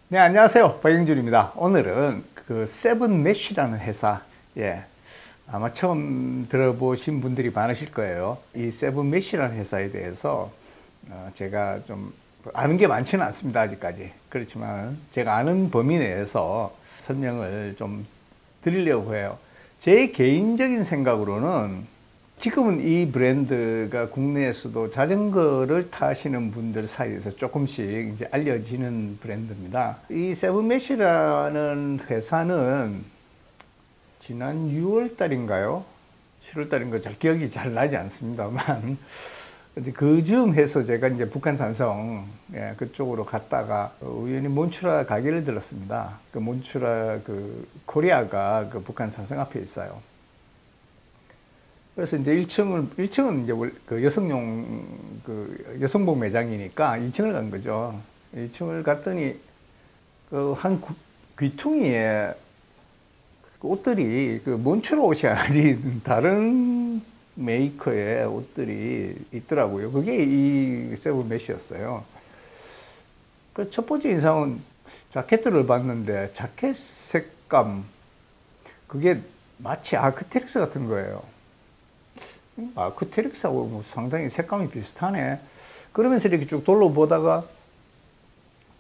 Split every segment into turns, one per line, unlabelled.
네, 안녕하세요. 박영준입니다. 오늘은 그 세븐메쉬라는 회사, 아마 처음 들어보신 분들이 많으실 거예요. 이 세븐메쉬라는 회사에 대해서 제가 좀 아는 게 많지는 않습니다, 아직까지. 그렇지만 제가 아는 범위 내에서 설명을 좀 드리려고 해요. 제 개인적인 생각으로는 지금은 이 브랜드가 국내에서도 자전거를 타시는 분들 사이에서 조금씩 이제 알려지는 브랜드입니다. 이 세븐메시라는 회사는 지난 6월 달인가요? 7월 달인가 잘 기억이 잘 나지 않습니다만 이제 그즈음 해서 제가 이제 북한 산성 그쪽으로 갔다가 우연히 몬추라 가게를 들렀습니다. 그 몬추라 그 코리아가 그 북한 산성 앞에 있어요. 그래서 이제 1층은 이제 그 여성용, 그 여성복 매장이니까 2층을 간 거죠. 2층을 갔더니 그 한 귀퉁이에 그 옷들이 그 몬추라 옷이 아니지 다른 메이커의 옷들이 있더라고요. 그게 이 세븐메시였어요. 그 첫 번째 인상은 자켓들을 봤는데 자켓 색감, 그게 마치 아크테릭스 같은 거예요. 아크테릭스하고 뭐 상당히 색감이 비슷하네. 그러면서 이렇게 쭉 둘러보다가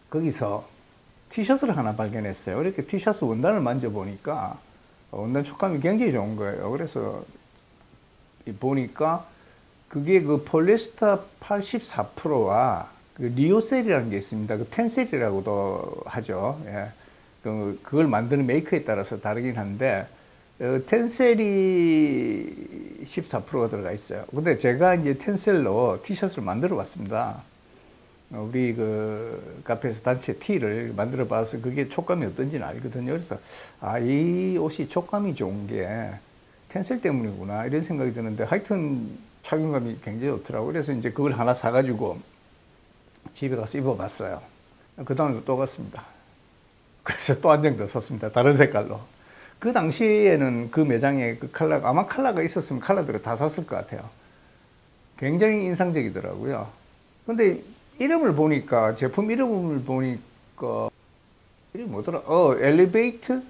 거기서 티셔츠를 하나 발견했어요. 이렇게 티셔츠 원단을 만져보니까 원단 촉감이 굉장히 좋은 거예요. 그래서 보니까 그게 그 폴리에스터 84%와 그 리오셀이라는 게 있습니다. 그 텐셀이라고도 하죠. 그걸 만드는 메이커에 따라서 다르긴 한데 텐셀이 14%가 들어가 있어요. 근데 제가 이제 텐셀로 티셔츠를 만들어 봤습니다. 우리 그 카페에서 단체 티를 만들어 봐서 그게 촉감이 어떤지는 알거든요. 그래서 이 옷이 촉감이 좋은 게 텐셀 때문이구나 이런 생각이 드는데 하여튼 착용감이 굉장히 좋더라고요. 그래서 이제 그걸 하나 사가지고 집에 가서 입어봤어요. 그 다음에 또 갔습니다. 그래서 또 한 장 더 샀습니다. 다른 색깔로. 그 당시에는 그 매장에 그 컬러가, 아마 컬러가 있었으면 컬러들을 다 샀을 것 같아요. 굉장히 인상적이더라고요. 근데 이름을 보니까, 제품 이름을 보니까, 이름이 뭐더라? 엘리베이트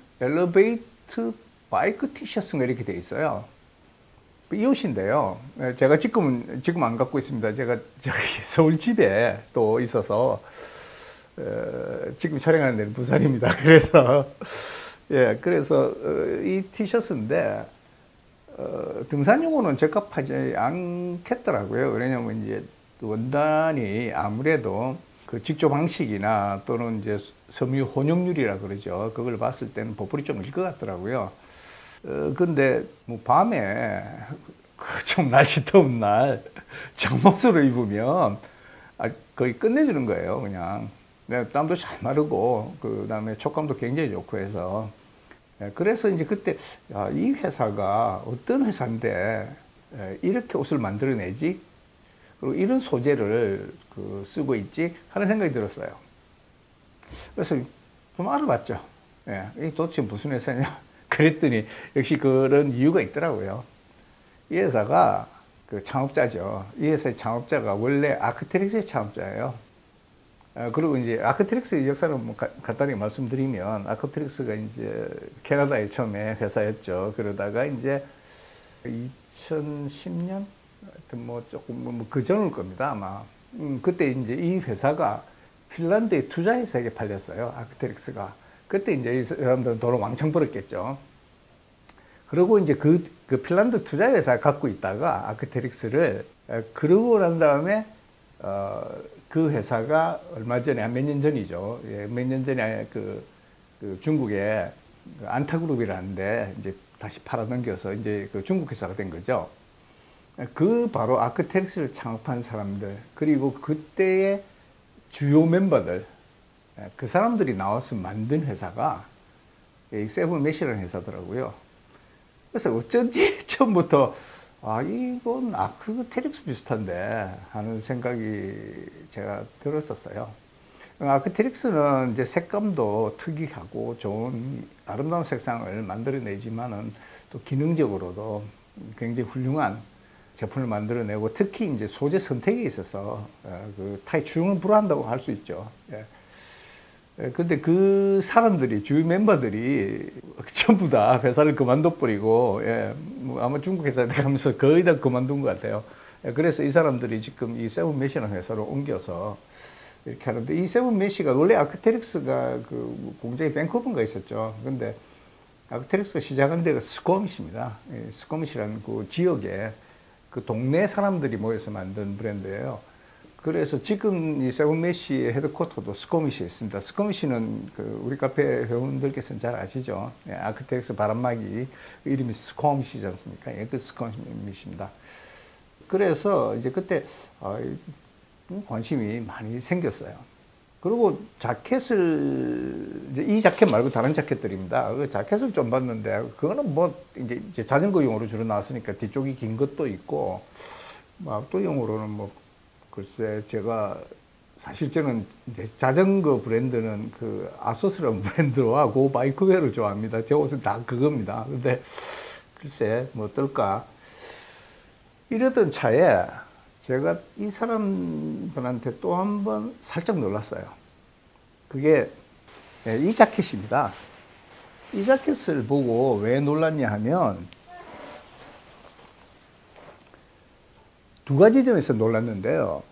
바이크 티셔츠가 이렇게 돼 있어요. 이 옷인데요. 제가 지금 안 갖고 있습니다. 제가 저기 서울 집에 또 있어서, 지금 촬영하는 데는 부산입니다. 그래서, 그래서 이 티셔츠인데 등산용으로는 적합하지 않겠더라고요. 왜냐면 이제 원단이 아무래도 그 직조 방식이나 또는 이제 섬유 혼용률이라 그러죠. 그걸 봤을 때는 보풀이 좀 일 것 같더라고요. 근데 뭐 밤에 좀 날씨 더운 날 정모스로 입으면 거의 끝내주는 거예요, 그냥. 땀도 잘 마르고 그 다음에 촉감도 굉장히 좋고 해서 그래서 이제 그때 이 회사가 어떤 회사인데 이렇게 옷을 만들어내지 그리고 이런 소재를 쓰고 있지 하는 생각이 들었어요. 그래서 좀 알아봤죠. 이게 도대체 무슨 회사냐 그랬더니 역시 그런 이유가 있더라고요. 이 회사가 그 창업자죠. 이 회사의 창업자가 원래 아크테릭스의 창업자예요. 그리고 이제 아크트릭스의 역사는 뭐 간단히 말씀드리면 아크트릭스가 이제 캐나다에 처음에 회사였죠. 그러다가 이제 2010년 하여튼 뭐 조금 뭐 그 전일 겁니다 아마. 그때 이제 이 회사가 핀란드의 투자회사에게 팔렸어요. 아크트릭스가. 그때 이제 이 사람들은 돈을 왕창 벌었겠죠. 그리고 이제 그 핀란드 투자회사가 갖고 있다가 아크테릭스를 그러고 난 다음에 그 회사가 얼마 전에 한 몇 년 전이죠. 몇 년 전에 그 중국의 안타그룹이라는데 이제 다시 팔아넘겨서 이제 그 중국 회사가 된 거죠. 그 바로 아크텍스를 창업한 사람들 그리고 그때의 주요 멤버들 그 사람들이 나와서 만든 회사가 이 세븐메시라는 회사더라고요. 그래서 어쩐지 처음부터 이건 아크테릭스 비슷한데 하는 생각이 제가 들었었어요. 아크테릭스는 이제 색감도 특이하고 좋은 아름다운 색상을 만들어내지만은 또 기능적으로도 굉장히 훌륭한 제품을 만들어내고 특히 이제 소재 선택에 있어서 그 타의 출용을 불허한다고 할 수 있죠. 근데 그 사람들이, 주위 멤버들이 전부 다 회사를 그만둬버리고, 예, 뭐 아마 중국 회사에 가면서 거의 다 그만둔 것 같아요. 예, 그래서 이 사람들이 지금 이 세븐메시라는 회사로 옮겨서 이렇게 하는데, 이 세븐메시가 원래 아크테릭스가 그 공장이 밴쿠버인가 있었죠. 근데 아크테릭스가 시작한 데가 스코밋입니다. 예, 스코밋이라는 그 지역에 그 동네 사람들이 모여서 만든 브랜드예요. 그래서 지금 이 세븐메시의 헤드쿼터도 스코밋이 있습니다. 스코밋은 그 우리 카페 회원들께서는 잘 아시죠? 예, 아크텍스 바람막이 이름이 스코밋이지 않습니까? 예, 그 스코밋입니다. 그래서 이제 그때 관심이 많이 생겼어요. 그리고 자켓을, 이제 이 자켓 말고 다른 자켓들입니다. 그 자켓을 좀 봤는데, 그거는 뭐 이제 자전거용으로 주로 나왔으니까 뒤쪽이 긴 것도 있고, 뭐 아웃도어용으로는 뭐 글쎄, 제가 사실 저는 이제 자전거 브랜드는 그 아소스라는 브랜드와 고 바이크웨어를 좋아합니다. 제 옷은 다 그겁니다. 근데 글쎄 뭐 어떨까 이러던 차에 제가 이 사람들한테 또 한 번 살짝 놀랐어요. 그게 이 자켓입니다. 이 자켓을 보고 왜 놀랐냐 하면 두 가지 점에서 놀랐는데요.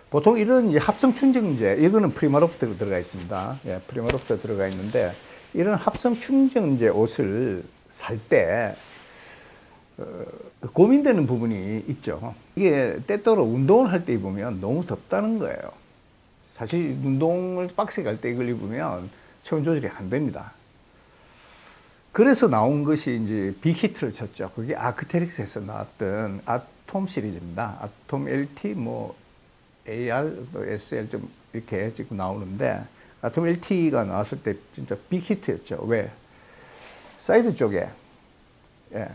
보통 이런 이제 합성 충전재, 이거는 프리마로프트가 들어가 있습니다. 예, 프리마로프트가 들어가 있는데, 이런 합성 충전재 옷을 살 때, 고민되는 부분이 있죠. 이게 때때로 운동을 할 때 입으면 너무 덥다는 거예요. 사실 운동을 빡세게 할 때 이걸 입으면 체온 조절이 안 됩니다. 그래서 나온 것이 이제 빅히트를 쳤죠. 그게 아크테릭스에서 나왔던 아톰 시리즈입니다. 아톰 LT, 뭐 AR, SL 좀 이렇게 지금 나오는데, 아톰 LT가 나왔을 때 진짜 빅히트였죠. 왜? 사이드 쪽에, 예.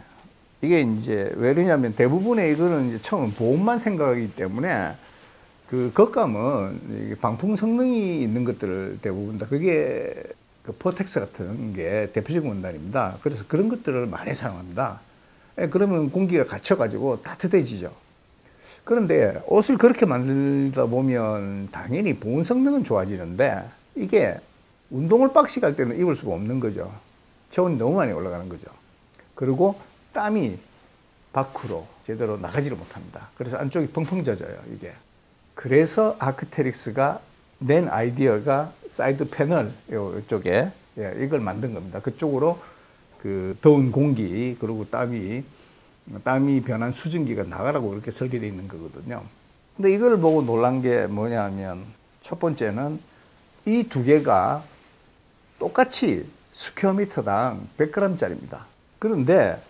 이게 이제 왜 그러냐면 대부분의 이거는 이제 처음 보온만 생각하기 때문에 그 겉감은 방풍 성능이 있는 것들을 대부분 다, 그게 그 포텍스 같은 게 대표적인 원단입니다. 그래서 그런 것들을 많이 사용합니다. 예, 그러면 공기가 갇혀가지고 따뜻해지죠. 그런데 옷을 그렇게 만들다 보면 당연히 보온 성능은 좋아지는데, 이게 운동을 빡시게 할 때는 입을 수가 없는 거죠. 체온이 너무 많이 올라가는 거죠. 그리고 땀이 밖으로 제대로 나가지를 못합니다. 그래서 안쪽이 펑펑 젖어요, 이게. 그래서 아크테릭스가 낸 아이디어가 사이드 패널 이쪽에, 예, 이걸 만든 겁니다. 그쪽으로 그 더운 공기, 그리고 땀이 변한 수증기가 나가라고 이렇게 설계되어 있는 거거든요. 근데 이걸 보고 놀란 게 뭐냐 하면, 첫 번째는 이 두 개가 똑같이 스퀘어미터당 100g짜리입니다. 그런데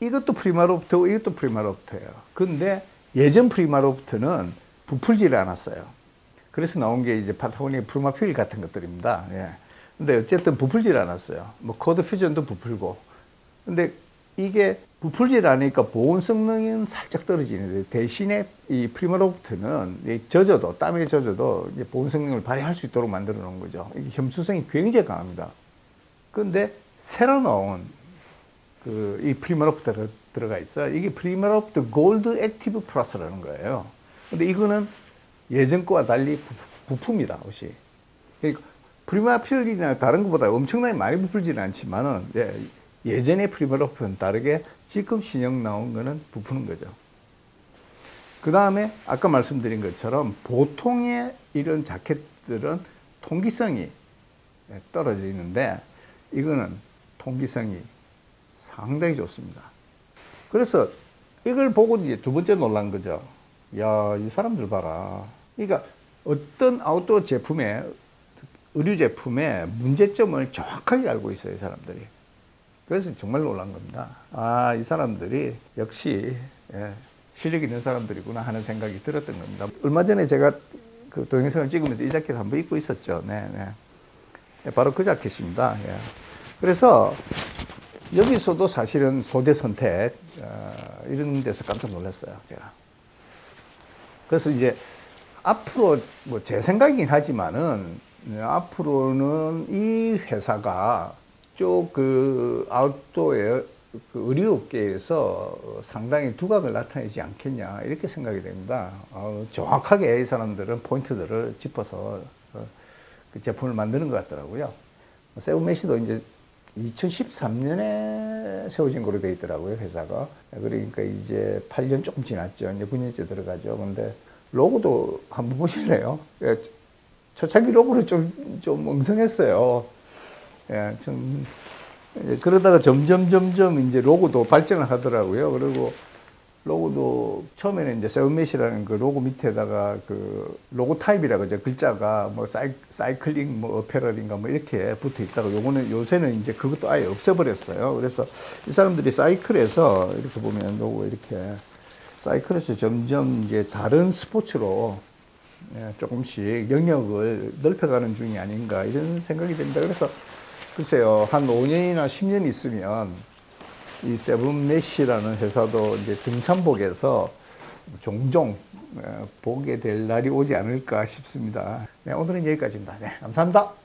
이것도 프리마로프트고 이것도 프리마로프트예요. 근데 예전 프리마로프트는 부풀지를 않았어요. 그래서 나온 게 이제 파타고니아 프루마필 같은 것들입니다. 예. 근데 어쨌든 부풀지를 않았어요. 뭐 코드 퓨전도 부풀고. 근데 이게 부풀지를 않으니까 보온 성능은 살짝 떨어지는데, 대신에 이 프리마로프트는 젖어도, 땀에 젖어도 보온 성능을 발휘할 수 있도록 만들어 놓은 거죠. 이게 혐수성이 굉장히 강합니다. 그런데 새로 나온 이 프리마로프트가 들어가 있어요. 이게 프리마로프트 골드 액티브 플러스라는 거예요. 근데 이거는 예전 거와 달리 부풉니다, 옷이. 그러니까 프리마필이나 다른 것보다 엄청나게 많이 부풀지는 않지만은, 예, 예전의 프리마로프트는 다르게 지금 신형 나온 거는 부푸는 거죠. 그 다음에 아까 말씀드린 것처럼 보통의 이런 자켓들은 통기성이 떨어지는데, 이거는 통기성이 상당히 좋습니다. 그래서 이걸 보고 이제 두 번째 놀란 거죠. 야, 이 사람들 봐라. 그러니까 어떤 아웃도어 제품의, 의류 제품의 문제점을 정확하게 알고 있어요, 이 사람들이. 그래서 정말 놀란 겁니다. 아, 이 사람들이 역시, 예, 실력 있는 사람들이구나 하는 생각이 들었던 겁니다. 얼마 전에 제가 그 동영상을 찍으면서 이 자켓 한번 입고 있었죠. 네, 네. 바로 그 자켓입니다. 예. 그래서 여기서도 사실은 소재 선택, 이런 데서 깜짝 놀랐어요, 제가. 그래서 이제 앞으로 뭐 제 생각이긴 하지만은, 앞으로는 이 회사가 쪽 그 아웃도어 그 의류업계에서 상당히 두각을 나타내지 않겠냐, 이렇게 생각이 됩니다. 정확하게 이 사람들은 포인트들을 짚어서 그 제품을 만드는 것 같더라고요. 세븐메시도 이제 2013년에 세워진 거로 되어 있더라고요, 회사가. 그러니까 이제 8년 조금 지났죠. 이제 9년째 들어가죠. 근데 로고도 한번 보실래요? 예, 초창기 로고는 좀 엉성했어요. 예, 그러다가 점점 이제 로고도 발전을 하더라고요. 그리고 로고도 처음에는 이제 세븐메시라는 그 로고 밑에다가 그 로고 타입이라 그러죠. 글자가 뭐 사이클링 뭐 어페럴인가 뭐 이렇게 붙어 있다가 요새는 이제 그것도 아예 없애버렸어요. 그래서 이 사람들이 사이클에서 이렇게 보면 로고 이렇게 사이클에서 점점 이제 다른 스포츠로 조금씩 영역을 넓혀가는 중이 아닌가 이런 생각이 듭니다. 그래서 글쎄요, 한 5년이나 10년 있으면 이 세븐메시라는 회사도 이제 등산복에서 종종 보게 될 날이 오지 않을까 싶습니다. 네, 오늘은 여기까지입니다. 네, 감사합니다.